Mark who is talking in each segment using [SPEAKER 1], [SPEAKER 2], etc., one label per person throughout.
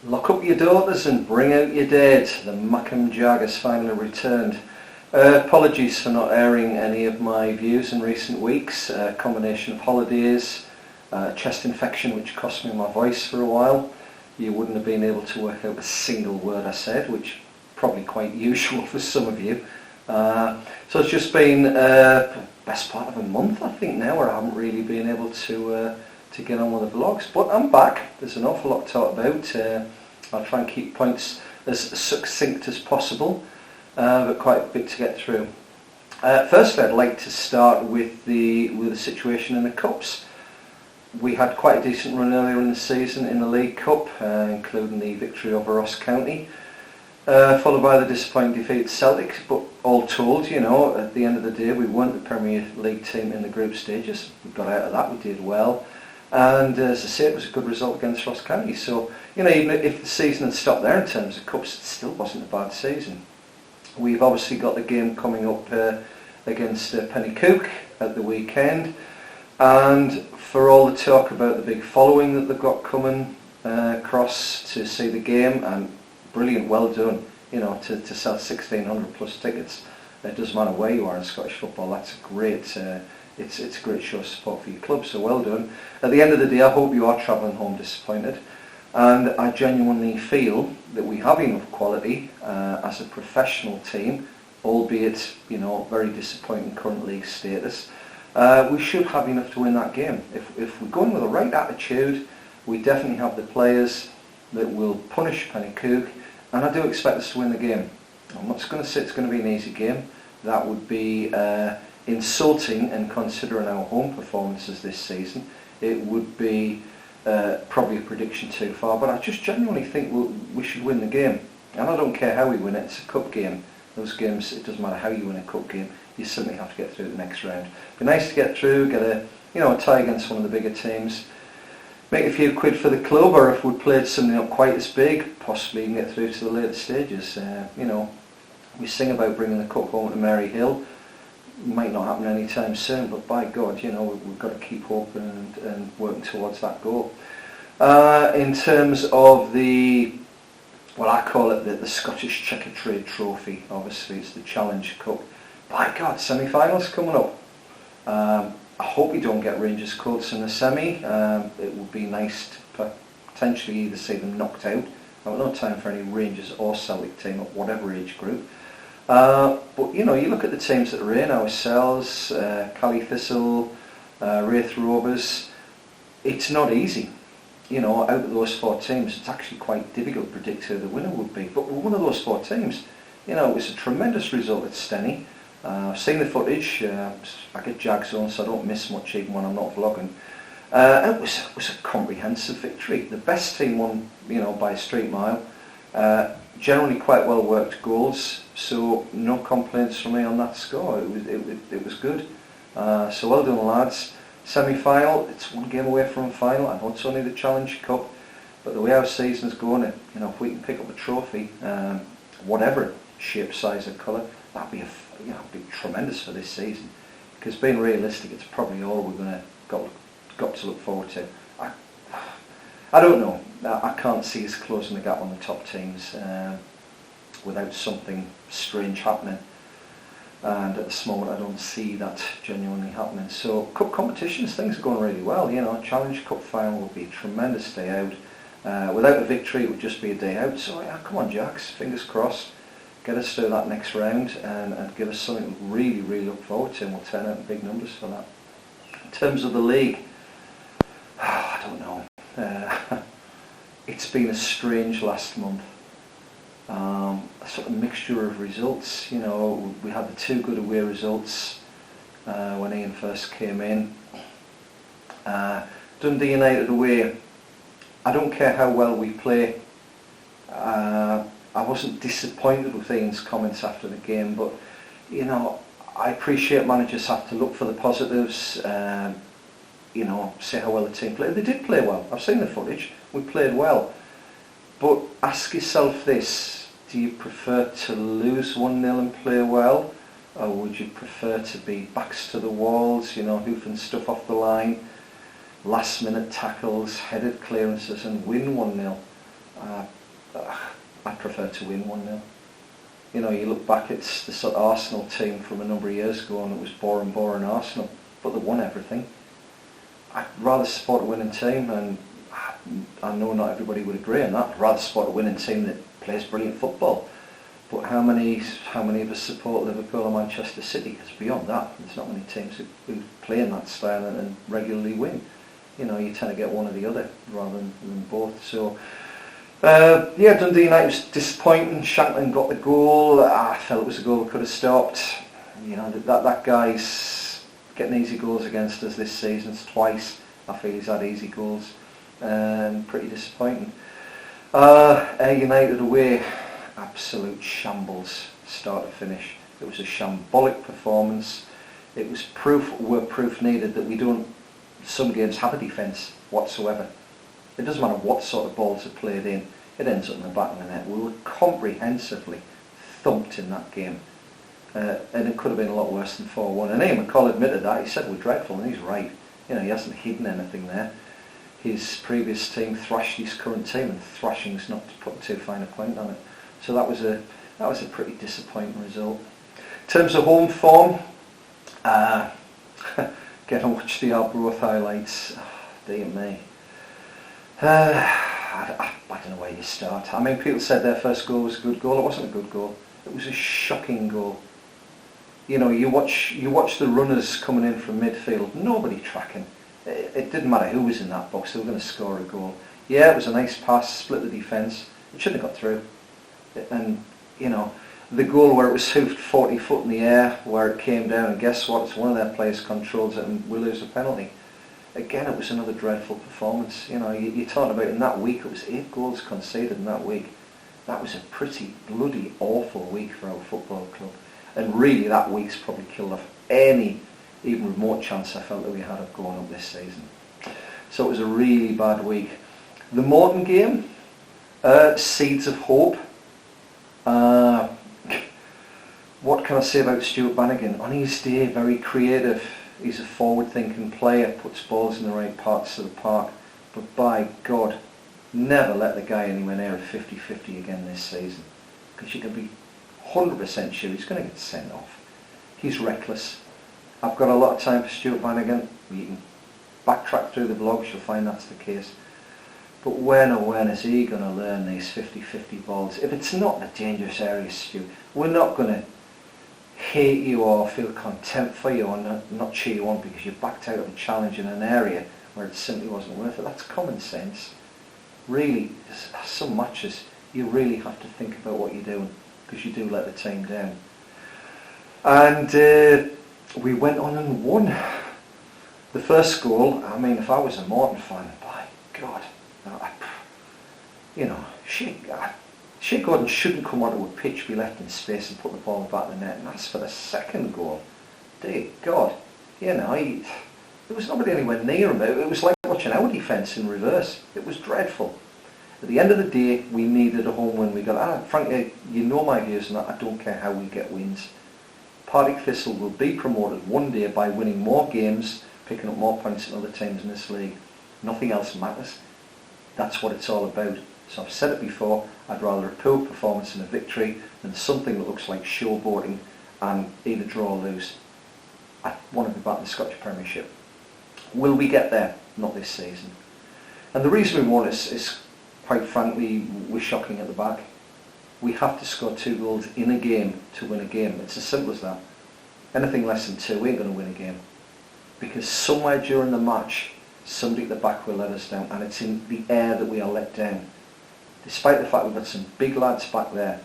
[SPEAKER 1] Lock up your daughters and bring out your dead. The Mackem Jag has finally returned. Apologies for not airing any of my views in recent weeks. A combination of holidays, chest infection which cost me my voice for a while. You wouldn't have been able to work out a single word I said, which probably quite usual for some of you. So it's just been best part of a month I think now where I haven't really been able to get on with the vlogs, but I'm back. There's an awful lot to talk about. I'll try and keep points as succinct as possible, but quite a bit to get through. Firstly, I'd like to start with the situation in the Cups. We had quite a decent run earlier in the season in the League Cup, including the victory over Ross County, followed by the disappointing defeat at Celtic, but all told, you know, at the end of the day we weren't the Premier League team in the group stages. We got out of that, we did well. And as I say, it was a good result against Ross County. So, you know, even if the season had stopped there in terms of Cups, it still wasn't a bad season. We've obviously got the game coming up against Penicuik at the weekend. And for all the talk about the big following that they've got coming across to see the game, and brilliant, well done, you know, to sell 1,600 plus tickets. It doesn't matter where you are in Scottish football, that's a great... It's a great show of support for your club, so well done. At the end of the day, I hope you are travelling home disappointed, and I genuinely feel that we have enough quality as a professional team, albeit, you know, very disappointing current league status. We should have enough to win that game. If we're going with the right attitude, we definitely have the players that will punish Penicuik, and I do expect us to win the game. I'm not going to say it's going to be an easy game. That would be insulting, and considering our home performances this season, it would be probably a prediction too far, but I just genuinely think we should win the game, and I don't care how we win it. It's a cup game. Those games, it doesn't matter how you win a cup game, you simply have to get through the next round. It'd be nice to get through, get a tie against one of the bigger teams, make a few quid for the club, or if we played something not quite as big, possibly even get through to the later stages. You know, we sing about bringing the cup home to Maryhill. Might not happen anytime soon, but by God, you know, we've got to keep hoping and working towards that goal. In terms of I call it the Scottish Checkatrade Trophy. Obviously, it's the Challenge Cup. By God, semi-finals coming up. I hope we don't get Rangers Colts in the semi. It would be nice to potentially either see them knocked out. I've no time for any Rangers or Celtic team at whatever age group. But you know, you look at the teams that are in, ourselves, Cali Thistle, Raith Rovers, it's not easy. You know, out of those four teams, it's actually quite difficult to predict who the winner would be. But with one of those four teams, you know, it was a tremendous result at Steny. I've seen the footage. I get Jag zone, so I don't miss much even when I'm not vlogging. It was a comprehensive victory. The best team won, you know, by a straight mile. Generally quite well worked goals, so no complaints from me on that score. It was good. So well done, lads. Semi-final, it's one game away from a final. I know it's only the Challenge Cup, but the way our season's going, you know, if we can pick up a trophy, whatever shape, size, or colour, that'd be be tremendous for this season. Because being realistic, it's probably all we're got to look forward to. I don't know. I can't see us closing the gap on the top teams without something strange happening. And at this moment, I don't see that genuinely happening. So, cup competitions, things are going really well. You know, Challenge Cup final will be a tremendous day out. Without a victory, it would just be a day out. So, yeah, come on, Jacks, fingers crossed. Get us through that next round and give us something to really, really look forward to, and we'll turn out in big numbers for that. In terms of the league, I don't know. It's been a strange last month. A sort of mixture of results. You know, we had the two good away results when Ian first came in. Dundee United away, I don't care how well we play. I wasn't disappointed with Ian's comments after the game, but you know, I appreciate managers have to look for the positives. You know, say how well the team played. They did play well. I've seen the footage. We played well. But ask yourself this: do you prefer to lose 1-0 and play well, or would you prefer to be backs to the walls, you know, hoofing stuff off the line, last minute tackles, headed clearances, and win 1-0? I prefer to win 1-0. You know, you look back at the sort of Arsenal team from a number of years ago and it was boring Arsenal, but they won everything. I'd rather support a winning team, and I know not everybody would agree on that. I'd rather support a winning team that plays brilliant football. But how many of us support Liverpool or Manchester City? Because beyond that, there's not many teams who play in that style and regularly win. You know, you tend to get one or the other rather than both. So, Dundee United was disappointing. Shankland got the goal. I felt it was a goal we could have stopped. You know, that guy's getting easy goals against us this season. It's twice I feel he's had easy goals. Pretty disappointing. Ayr United away, absolute shambles start to finish. It was a shambolic performance. It was proof where proof needed that we don't, some games, have a defence whatsoever. It doesn't matter what sort of balls are played in, it ends up in the back of the net. We were comprehensively thumped in that game. And it could have been a lot worse than 4-1. And Ian McCall admitted that. He said we're dreadful, and he's right. You know, he hasn't hidden anything there. His previous team thrashed his current team, and thrashing's not to put too fine a point on it. So that was a pretty disappointing result. In terms of home form, get and watch the Arbroath highlights. Oh, dear me. I don't know where you start. I mean, people said their first goal was a good goal. It wasn't a good goal. It was a shocking goal. You know, you watch the runners coming in from midfield. Nobody tracking. It didn't matter who was in that box. They were going to score a goal. Yeah, it was a nice pass, split the defence. It shouldn't have got through. And you know, the goal where it was hoofed 40 foot in the air, where it came down, and guess what? It's one of their players controls it, and we lose a penalty. Again, it was another dreadful performance. You know, you're talking about in that week, it was 8 goals conceded in that week. That was a pretty bloody awful week for our football club. And really, that week's probably killed off any even remote chance I felt that we had of going up this season. So it was a really bad week. The Morton game, seeds of hope. What can I say about Stuart Bannigan? On his day, very creative. He's a forward-thinking player, puts balls in the right parts of the park. But by God, never let the guy anywhere near a 50-50 again this season. Because you can be 100% sure he's going to get sent off. He's reckless. I've got a lot of time for Stuart Bannigan. You can backtrack through the blogs, you'll find that's the case. But when is he going to learn these 50-50 balls? If it's not the dangerous areas, Stu, we're not going to hate you or feel contempt for you or not cheer you on because you backed out of a challenge in an area where it simply wasn't worth it. That's common sense. Really, some matches you really have to think about what you're doing because you do let the team down. And we went on and won. The first goal, I mean, if I was a Morton fan, by God, you know, Shea Gordon shouldn't come onto a pitch, be left in space and put the ball back in the net. And that's for the second goal. Dear God, you know, there was nobody anywhere near him. It was like watching our defence in reverse. It was dreadful. At the end of the day, we needed a home win. We got, frankly, you know my views on that. I don't care how we get wins. Partick Thistle will be promoted one day by winning more games, picking up more points than other teams in this league. Nothing else matters. That's what it's all about. So I've said it before, I'd rather a poor performance and a victory than something that looks like showboating and either draw or lose. I want to be back in the Scottish Premiership. Will we get there? Not this season. And the reason we won is quite frankly, we're shocking at the back. We have to score 2 goals in a game to win a game. It's as simple as that. Anything less than 2, we ain't going to win a game. Because somewhere during the match, somebody at the back will let us down, and it's in the air that we are let down. Despite the fact we've got some big lads back there,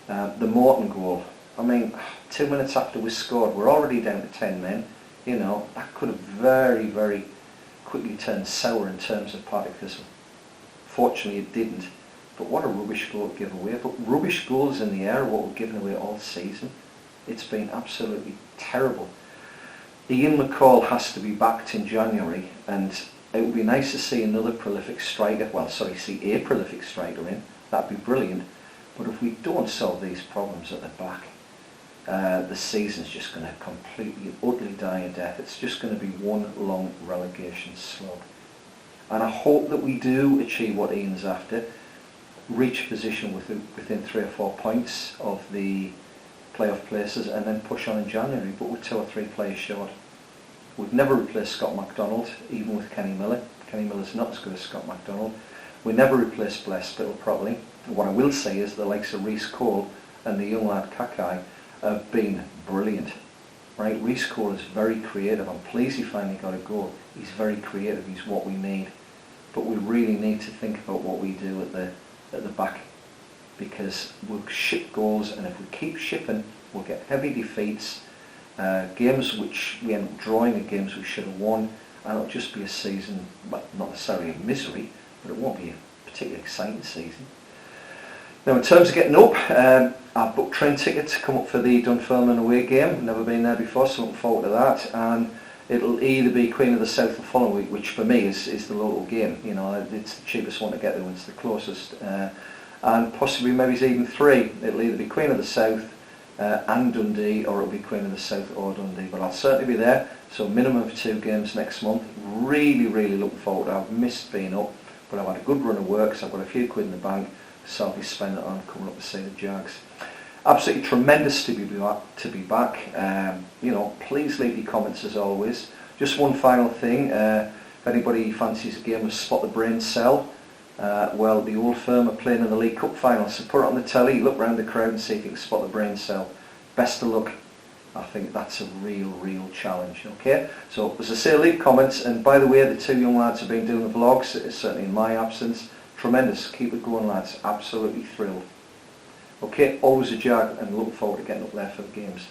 [SPEAKER 1] the Morton goal, I mean, 2 minutes after we scored, we're already down to 10 men. You know, that could have very, very quickly turned sour in terms of Partick Thistle. Fortunately it didn't. But what a rubbish goal to give away. But rubbish goals in the air are what we've given away all season. It's been absolutely terrible. Ian McCall has to be backed in January, and it would be nice to see another prolific striker, see a prolific striker in. That'd be brilliant. But if we don't solve these problems at the back, the season's just going to completely, utterly die a death. It's just going to be one long relegation slog. And I hope that we do achieve what Ian's after. reach a position within 3 or 4 points of the playoff places and then push on in January, but we're 2 or 3 players short. We've never replaced Scott McDonald, even with Kenny Miller. Kenny Miller's not as good as Scott McDonald. We never replaced Blair Spittle properly. And what I will say is the likes of Rhys Cole and the young lad Kakai have been brilliant. Right, Rhys Cole is very creative. I'm pleased he finally got a goal. He's very creative. He's what we need. But we really need to think about what we do at the back, because we'll ship goals, and if we keep shipping, we'll get heavy defeats, games which we end up drawing, at games we should have won, and it'll just be a season, well, not necessarily of misery, but it won't be a particularly exciting season. Now, in terms of getting up, I booked train tickets to come up for the Dunfermline away game. Never been there before, so looking forward to that. And it'll either be Queen of the South the following week, which for me is the local game. You know, it's the cheapest one to get there when it's the closest. And possibly maybe it's even 3. It'll either be Queen of the South and Dundee, or it'll be Queen of the South or Dundee. But I'll certainly be there. So minimum of 2 games next month. Really looking forward to it. I've missed being up, but I've had a good run of work, so I've got a few quid in the bank. So I'll be spending it on coming up to see the Jags. Absolutely tremendous to be back. You know, please leave your comments as always. Just one final thing. If anybody fancies a game of Spot the Brain Cell, well, the Old Firm are playing in the League Cup final, so put it on the telly, look around the crowd and see if you can spot the Brain Cell. Best of luck. I think that's a real challenge. Okay, so as I say, leave comments, and by the way, the 2 young lads have been doing the vlogs, certainly in my absence. Tremendous. Keep it going, lads. Absolutely thrilled. Okay, always a Jag, and looking forward to getting up there for the games.